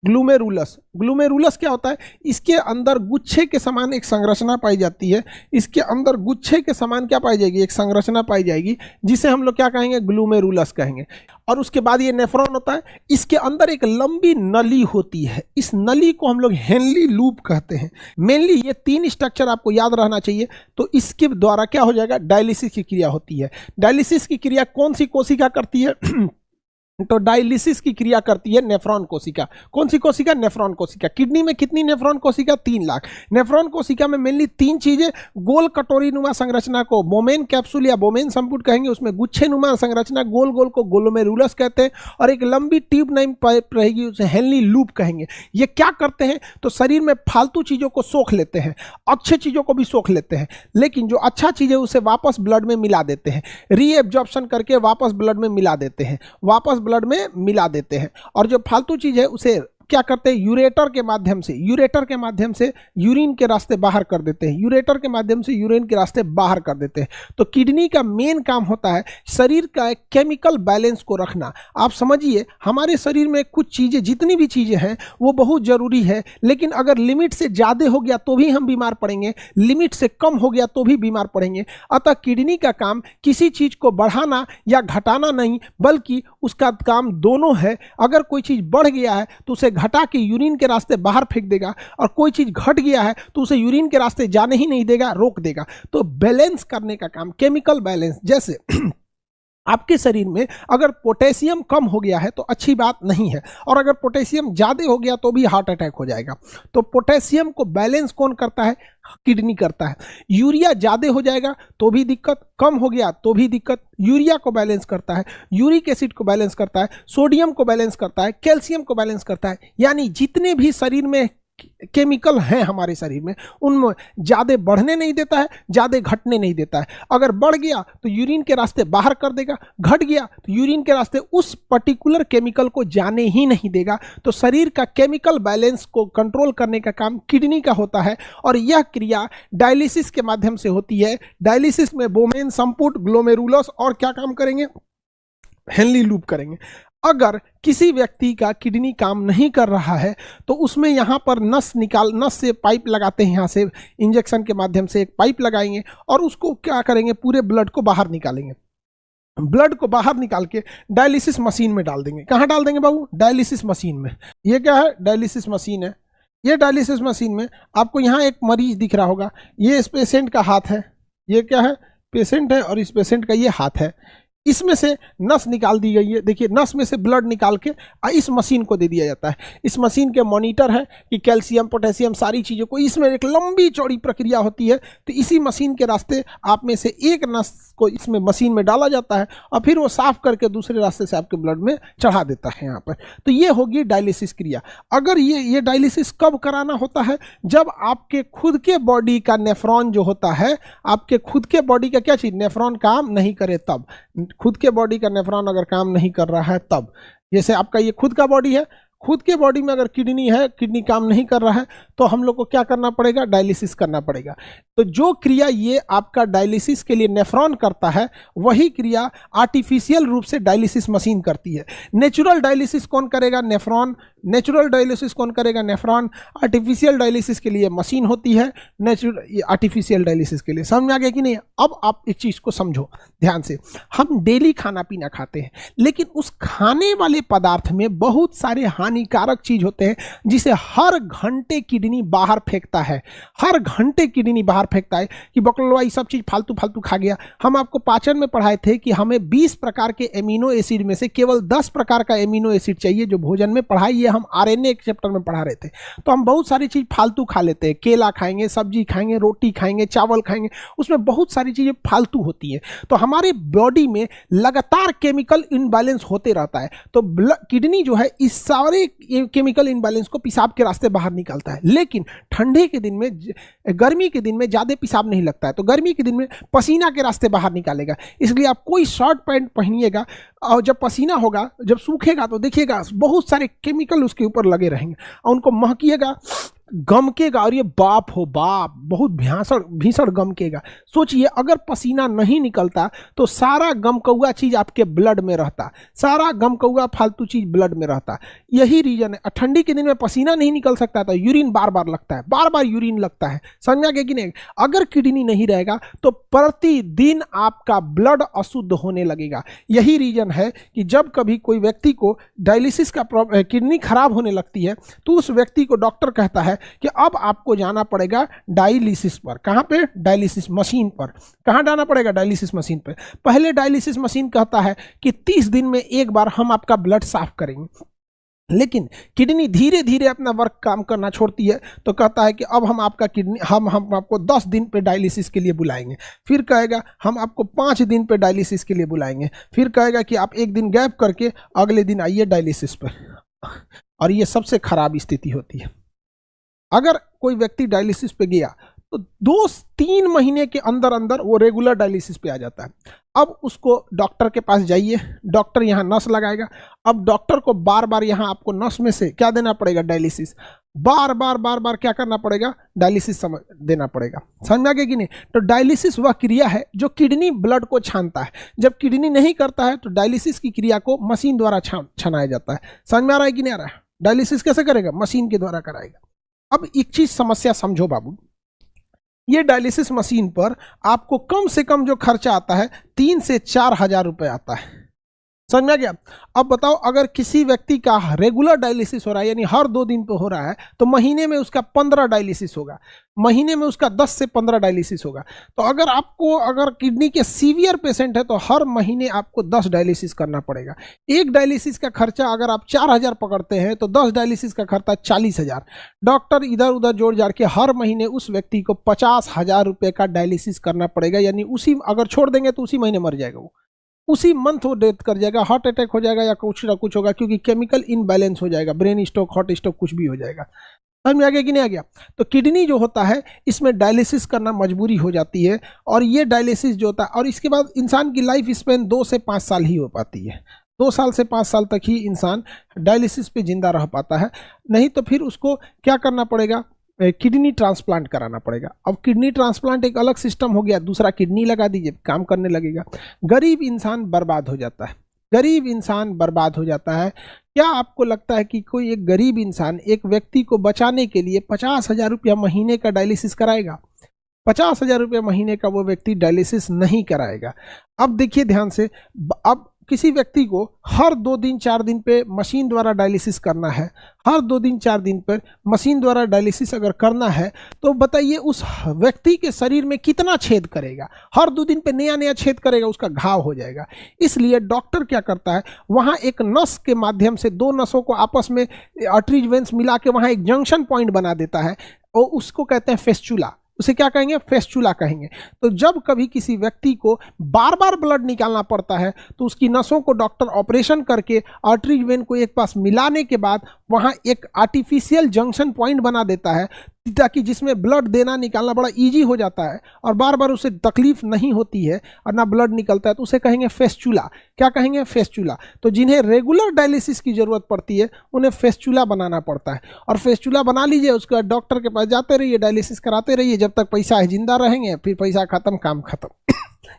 ग्लूमेरुलस। ग्लूमेरुलस क्या होता है? इसके अंदर गुच्छे के समान एक संरचना पाई जाती है। इसके अंदर गुच्छे के समान क्या पाई जाएगी? एक संरचना पाई जाएगी, जिसे हम लोग क्या कहेंगे? ग्लूमेरुलस कहेंगे। और उसके बाद ये नेफ्रॉन होता है। इसके अंदर एक लंबी नली होती है, इस नली को हम लोग हेनली लूप कहते हैं। मेनली ये 3 स्ट्रक्चर आपको याद रहना चाहिए। तो इसके द्वारा क्या हो जाएगा? डायलिसिस की क्रिया होती है। डायलिसिस की क्रिया कौन सी कोशिका करती है? तो डायलिसिस की क्रिया करती है नेफ्रॉन कोशिका। कौन सी कोशिका? नेफ्रॉन कोशिका। किडनी में कितनी नेफ्रॉन कोशिका? 3 लाख। नेफ्रॉन कोशिका में मेनली 3 चीजें, गोल कटोरी नुमा संरचना को बोमेन कैप्सूल या बोमेन संपुट कहेंगे, उसमें गुच्छे नुमा संरचना गोल गोल को ग्लोमेरुलस कहते हैं, और एक लंबी ट्यूब नाइम पाइप रहेगी, उसे हेनली लूप कहेंगे। ये क्या करते हैं? तो शरीर में फालतू चीजों को सोख लेते हैं, अच्छे चीजों को भी सोख लेते हैं, लेकिन जो अच्छा चीज है उसे वापस ब्लड में मिला देते हैं, रीएब्जॉर्प्शन करके वापस ब्लड में मिला देते हैं, वापस ब्लड में मिला देते हैं। और जो फालतू चीज है उसे क्या करते हैं? यूरेटर के माध्यम से यूरिन के रास्ते बाहर कर देते हैं, यूरेटर के माध्यम से यूरिन के रास्ते बाहर कर देते हैं। तो किडनी का मेन काम होता है शरीर का एक केमिकल बैलेंस को रखना। आप समझिए, हमारे शरीर में कुछ चीजें, जितनी भी चीजें हैं वो बहुत जरूरी है, लेकिन अगर लिमिट से ज्यादा हो गया तो भी हम बीमार पड़ेंगे, लिमिट से कम हो गया तो भी बीमार पड़ेंगे। अतः किडनी का काम किसी चीज को बढ़ाना या घटाना नहीं, बल्कि उसका काम दोनों है। अगर कोई चीज बढ़ गया है तो उसे घटा के यूरिन के रास्ते बाहर फेंक देगा, और कोई चीज घट गया है तो उसे यूरिन के रास्ते जाने ही नहीं देगा, रोक देगा। तो बैलेंस करने का काम, केमिकल बैलेंस। जैसे आपके शरीर में अगर पोटेशियम कम हो गया है तो अच्छी बात नहीं है, और अगर पोटेशियम ज़्यादा हो गया तो भी हार्ट अटैक हो जाएगा। तो पोटेशियम को बैलेंस कौन करता है? किडनी करता है। यूरिया ज़्यादा हो जाएगा तो भी दिक्कत, कम हो गया तो भी दिक्कत। यूरिया को बैलेंस करता है, यूरिक एसिड को बैलेंस करता है, सोडियम को बैलेंस करता है, कैल्शियम को बैलेंस करता है। यानी जितने भी शरीर में केमिकल हैं हमारे शरीर में, उनमें ज़्यादा बढ़ने नहीं देता है, ज़्यादा घटने नहीं देता है। अगर बढ़ गया तो यूरिन के रास्ते बाहर कर देगा, घट गया तो यूरिन के रास्ते उस पर्टिकुलर केमिकल को जाने ही नहीं देगा। तो शरीर का केमिकल बैलेंस को कंट्रोल करने का काम किडनी का होता है, और यह क्रिया डायलिसिस के माध्यम से होती है। डायलिसिस में बोमेन संपुट, ग्लोमेरुलस और क्या काम करेंगे? हेनली लूप करेंगे। अगर किसी व्यक्ति का किडनी काम नहीं कर रहा है तो उसमें यहाँ पर नस से पाइप लगाते हैं, यहाँ से इंजेक्शन के माध्यम से एक पाइप लगाएंगे और उसको क्या करेंगे? पूरे ब्लड को बाहर निकालेंगे। ब्लड को बाहर निकाल के डायलिसिस मशीन में डाल देंगे। कहाँ डाल देंगे बाबू? डायलिसिस मशीन में। ये क्या है? डायलिसिस मशीन है। ये डायलिसिस मशीन में आपको यहाँ एक मरीज दिख रहा होगा, ये इस पेशेंट का हाथ है। ये क्या है? पेशेंट है, और इस पेशेंट का ये हाथ है। इसमें से नस निकाल दी गई है। देखिए, नस में से ब्लड निकाल के इस मशीन को दे दिया जाता है। इस मशीन के मॉनिटर है कि कैल्शियम, पोटेशियम, सारी चीज़ों को, इसमें एक लंबी चौड़ी प्रक्रिया होती है। तो इसी मशीन के रास्ते आप में से एक नस को इसमें मशीन में डाला जाता है, और फिर वो साफ करके दूसरे रास्ते से आपके ब्लड में चढ़ा देता है यहाँ पर। तो ये होगी डायलिसिस क्रिया। अगर ये डायलिसिस कब कराना होता है? जब आपके खुद के बॉडी का नेफ्रॉन जो होता है, आपके खुद के बॉडी का क्या चीज़? नेफ्रॉन काम नहीं करे तब। खुद के बॉडी का नेफ्रॉन अगर काम नहीं कर रहा है तब। जैसे आपका ये खुद का बॉडी है, खुद के बॉडी में अगर किडनी है, किडनी काम नहीं कर रहा है, तो हम लोग को क्या करना पड़ेगा? डायलिसिस करना पड़ेगा। तो जो क्रिया ये आपका डायलिसिस के लिए नेफ्रॉन करता है, वही क्रिया आर्टिफिशियल रूप से डायलिसिस मशीन करती है। नेचुरल डायलिसिस कौन करेगा? नेफ्रॉन। नेचुरल डायलिसिस कौन करेगा? नेफ्रॉन। आर्टिफिशियल डायलिसिस के लिए मशीन होती है, आर्टिफिशियल डायलिसिस के लिए। समझ में आ गया कि नहीं? अब आप एक चीज़ को समझो ध्यान से। हम डेली खाना पीना खाते हैं, लेकिन उस खाने वाले पदार्थ में बहुत सारे हानिकारक चीज होते हैं, जिसे हर घंटे किडनी बाहर फेंकता है। हर घंटे किडनी बाहर फेंकता है कि बकलवा ये सब चीज फालतू फालतू खा गया। हम आपको पाचन में पढ़ाए थे कि हमें 20 प्रकार के एमिनो एसिड में से केवल 10 प्रकार का एमिनो एसिड चाहिए, जो भोजन में पढ़ाई। ये हम आरएनए एक चैप्टर में पढ़ा रहे थे। तो हम बहुत सारी चीज फालतू खा लेते हैं। केला खाएंगे, सब्जी खाएंगे, रोटी खाएंगे, चावल खाएंगे, उसमें बहुत सारी चीजें फालतू होती है। तो हमारे बॉडी में लगातार केमिकल इनबैलेंस होते रहता है। तो किडनी जो है इस सारे केमिकल इनबैलेंस को पेशाब के रास्ते बाहर निकालता है। लेकिन ठंडे के दिन में, गर्मी के दिन में ज्यादा पेशाब नहीं लगता है, तो गर्मी के दिन में पसीना के रास्ते बाहर निकालेगा। इसलिए आप कोई शॉर्ट पैंट पहनिएगा, और जब पसीना होगा, जब सूखेगा, तो देखिएगा बहुत सारे केमिकल उसके ऊपर लगे रहेंगे, और उनको महकिएगा गमकेगा, और ये बाप हो बाप बहुत भीषण भीषण गमकेगा। सोचिए अगर पसीना नहीं निकलता तो सारा गमकौआ चीज आपके ब्लड में रहता, सारा गमकौआ फालतू चीज ब्लड में रहता। यही रीजन है, ठंडी के दिन में पसीना नहीं निकल सकता तो यूरिन बार बार लगता है, बार बार यूरिन लगता है, समझा गया कि नहीं। अगर किडनी नहीं रहेगा तो प्रतिदिन आपका ब्लड अशुद्ध होने लगेगा। यही रीजन है कि जब कभी कोई व्यक्ति को डायलिसिस का किडनी खराब होने लगती है तो उस व्यक्ति को डॉक्टर कहता है कि अब आपको जाना पड़ेगा डायलिसिस पर। कहां पे? डायलिसिस मशीन पर। कहां जाना पड़ेगा? डायलिसिस मशीन पर। पहले डायलिसिस मशीन कहता है कि 30 दिन में एक बार हम आपका ब्लड साफ करेंगे, लेकिन किडनी धीरे धीरे अपना वर्क काम करना छोड़ती है तो कहता है कि अब हम आपका किडनी हम आपको 10 दिन पे डायलिसिस के लिए बुलाएंगे, फिर कहेगा हम आपको 5 दिन पे डायलिसिस के लिए बुलाएंगे, फिर कहेगा कि आप एक दिन गैप करके अगले दिन आइए डायलिसिस पर। और ये सबसे खराब स्थिति होती है। अगर कोई व्यक्ति डायलिसिस पे गया तो 2-3 महीने के अंदर अंदर वो रेगुलर डायलिसिस पे आ जाता है। अब उसको डॉक्टर के पास जाइए, डॉक्टर यहाँ नस लगाएगा। अब डॉक्टर को बार बार यहाँ आपको नस में से क्या देना पड़ेगा? डायलिसिस। बार बार क्या करना पड़ेगा? डायलिसिस देना पड़ेगा। समझ में आ गया कि नहीं? तो डायलिसिस वह क्रिया है जो किडनी ब्लड को छानता है। जब किडनी नहीं करता है तो डायलिसिस की क्रिया को मशीन द्वारा छनाया जाता है। समझ में आ रहा है कि नहीं आ रहा है? डायलिसिस कैसे करेगा? मशीन के द्वारा कराएगा। अब एक चीज समस्या समझो बाबू, ये डायलिसिस मशीन पर आपको कम से कम जो खर्चा आता है 3 से 4 हजार रुपए आता है। समझ में आ गया? अब बताओ अगर किसी व्यक्ति का रेगुलर डायलिसिस हो रहा है यानी हर 2 दिन पे हो रहा है तो महीने में उसका 15 डायलिसिस होगा, महीने में उसका 10 से 15 डायलिसिस होगा। तो अगर किडनी के सीवियर पेशेंट है तो हर महीने आपको 10 डायलिसिस करना पड़ेगा। एक डायलिसिस का खर्चा अगर आप 4,000 पकड़ते हैं तो 10 डायलिसिस का खर्चा 40,000। डॉक्टर इधर उधर जोड़ जाड़ के हर महीने उस व्यक्ति को 50,000 रुपये का डायलिसिस करना पड़ेगा। यानी उसी अगर छोड़ देंगे तो उसी महीने मर जाएगा, वो उसी मंथ वो डेथ कर जाएगा, हार्ट अटैक हो जाएगा या कुछ ना कुछ होगा, क्योंकि केमिकल इनबैलेंस हो जाएगा, ब्रेन स्ट्रोक, हार्ट स्ट्रोक कुछ भी हो जाएगा। समझ में आ गया कि नहीं आ गया? तो किडनी जो होता है इसमें डायलिसिस करना मजबूरी हो जाती है। और ये डायलिसिस जो होता है, और इसके बाद इंसान की लाइफ स्पेन 2 से 5 साल ही हो पाती है। 2 साल से 5 साल तक ही इंसान डायलिसिस पे जिंदा रह पाता है, नहीं तो फिर उसको क्या करना पड़ेगा? किडनी ट्रांसप्लांट कराना पड़ेगा। अब किडनी ट्रांसप्लांट एक अलग सिस्टम हो गया, दूसरा किडनी लगा दीजिए, काम करने लगेगा। गरीब इंसान बर्बाद हो जाता है, गरीब इंसान बर्बाद हो जाता है। क्या आपको लगता है कि कोई एक गरीब इंसान एक व्यक्ति को बचाने के लिए 50,000 रुपया महीने का डायलिसिस कराएगा? 50,000 रुपये महीने का वो व्यक्ति डायलिसिस नहीं कराएगा। अब देखिए ध्यान से, अब किसी व्यक्ति को हर 2 दिन 4 दिन पे मशीन द्वारा डायलिसिस करना है, हर 2 दिन 4 दिन पर मशीन द्वारा डायलिसिस अगर करना है तो बताइए उस व्यक्ति के शरीर में कितना छेद करेगा? हर 2 दिन पे नया नया छेद करेगा, उसका घाव हो जाएगा। इसलिए डॉक्टर क्या करता है, वहाँ एक नस के माध्यम से 2 नसों को आपस में आर्टरीज वेन्स मिला के वहाँ एक जंक्शन पॉइंट बना देता है, और उसको कहते हैं फेस्चुला। उसे क्या कहेंगे? फेस्चुला कहेंगे। तो जब कभी किसी व्यक्ति को बार बार ब्लड निकालना पड़ता है तो उसकी नसों को डॉक्टर ऑपरेशन करके आर्टरी वेन को एक पास मिलाने के बाद वहाँ एक आर्टिफिशियल जंक्शन पॉइंट बना देता है, ताकि जिसमें ब्लड देना निकालना बड़ा इजी हो जाता है और बार बार उसे तकलीफ नहीं होती है और ना ब्लड निकलता है, तो उसे कहेंगे फेस्चुला। क्या कहेंगे? फेस्चुला। तो जिन्हें रेगुलर डायलिसिस की जरूरत पड़ती है उन्हें फेस्चुला बनाना पड़ता है, और फेस्चुला बना लीजिए, उसके बाद डॉक्टर के पास जाते रहिए, डायलिसिस कराते रहिए, जब तक पैसा है जिंदा रहेंगे, फिर पैसा खत्म, काम खत्म।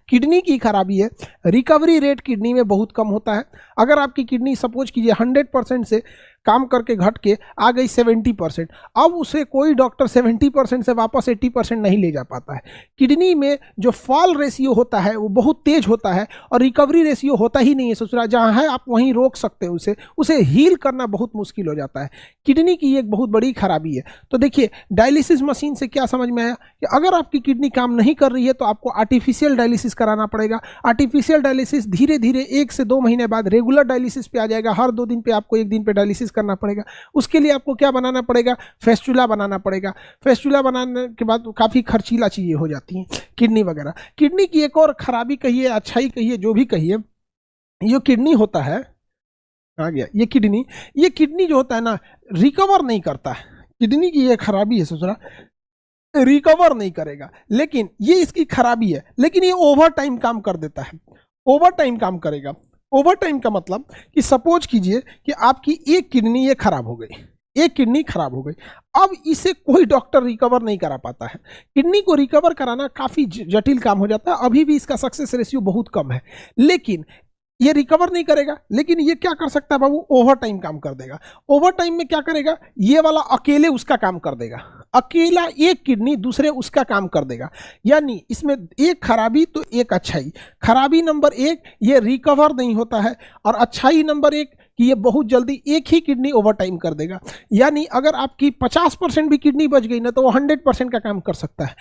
किडनी की खराबी है, रिकवरी रेट किडनी में बहुत कम होता है। अगर आपकी किडनी सपोज कीजिए 100% से काम करके घट के आ गई 70%, अब उसे कोई डॉक्टर 70% से वापस 80% नहीं ले जा पाता है। किडनी में जो फॉल रेशियो होता है वो बहुत तेज होता है, और रिकवरी रेशियो होता ही नहीं है। ससुरा जहाँ है आप वहीं रोक सकते हो, उसे हील करना बहुत मुश्किल हो जाता है। किडनी की एक बहुत बड़ी खराबी है। तो देखिए, डायलिसिस मशीन से क्या समझ में आया कि अगर आपकी किडनी काम नहीं कर रही है तो आपको आर्टिफिशियल डायलिसिस कराना पड़ेगा। आर्टिफिशियल डायलिसिस धीरे धीरे 1 से 2 महीने बाद रेगुलर डायलिसिस पे आ जाएगा। हर 2 दिन पे आपको 1 दिन पे डायलिसिस करना पड़ेगा। उसके लिए आपको क्या बनाना पड़ेगा? फेस्चुला बनाना पड़ेगा। फेस्चुला बनाने के बाद काफ़ी खर्चीला चीज़ें हो जाती हैं, किडनी वगैरह। किडनी की एक और खराबी कहिए, अच्छाई कहिए, जो भी कहिए, ये किडनी होता है, आ गया ये किडनी जो होता है ना, रिकवर नहीं करता है। किडनी की ये खराबी है ससुरा, रिकवर नहीं करेगा। लेकिन ये इसकी खराबी है, लेकिन ये ओवर टाइम काम कर देता है, ओवर टाइम काम करेगा। ओवर टाइम का मतलब कि सपोज कीजिए कि आपकी एक किडनी ये खराब हो गई, एक किडनी खराब हो गई। अब इसे कोई डॉक्टर रिकवर नहीं करा पाता है। किडनी को रिकवर कराना काफी जटिल काम हो जाता है। अभी भी इसका सक्सेस रेशियो बहुत कम है, लेकिन ये रिकवर नहीं करेगा। लेकिन ये क्या कर सकता है बाबू, ओवर टाइम काम कर देगा। ओवर टाइम में क्या करेगा, ये वाला अकेले उसका काम कर देगा, अकेला एक किडनी दूसरे उसका काम कर देगा। यानी इसमें एक खराबी तो एक अच्छाई। खराबी नंबर एक, ये रिकवर नहीं होता है, और अच्छाई नंबर एक कि ये बहुत जल्दी एक ही किडनी ओवर टाइम कर देगा। यानी अगर आपकी 50% भी किडनी बच गई ना, तो वो 100% का काम कर सकता है।